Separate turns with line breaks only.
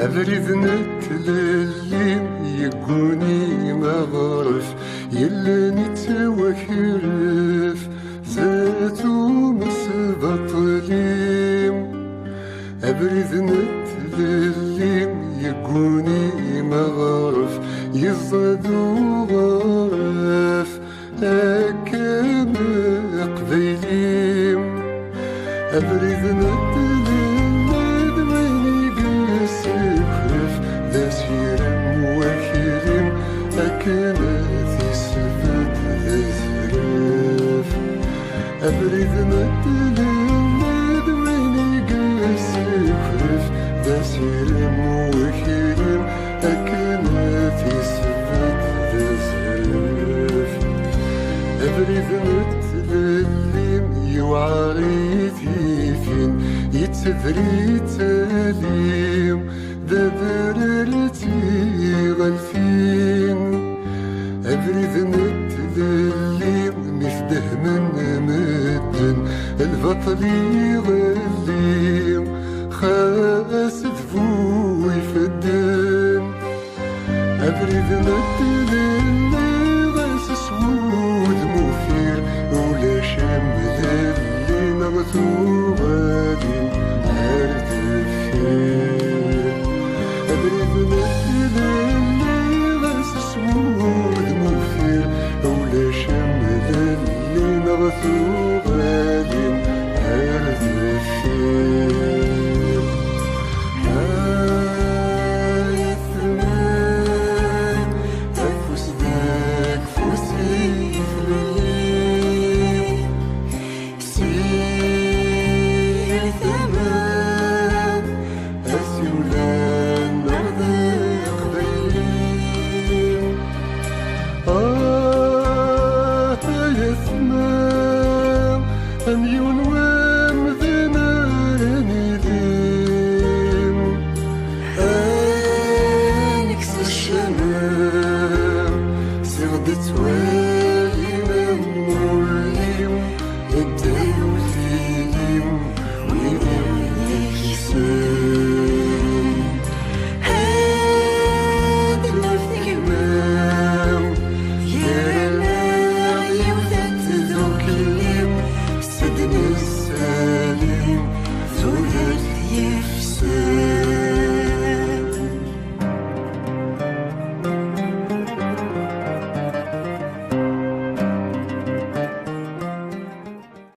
أبرد نتللم يقوني مغرف يلا نتوكرف ذاتو مسبطليم. أبرد نتللم يقوني مغرف يصدو غرف أكام قبيليم. أبرد نتللم دميني قسكرف ذا سيرم وكيلم أكامات يسفد ذا زرف. أبرد نتللم دميني قسكرف ذا سيرم وكيلم أكامات يسفد ذا زرف. أبرد نتللم يوعري فين يتذري تاليم ذا بررتي غلفين. أبرد نتللم مفده من مدن البطل يغليم خاس ذفو يفدن. أبرد نتللم غاس سود مفير ولا شمل اللي نغثو غادي عرد فيه. أبرد نتللم غاس سود مفير ولا شمل اللي نغثو غادي عرد فيه. أميون ومذنا رميديم أنكس الشمام سغدت وين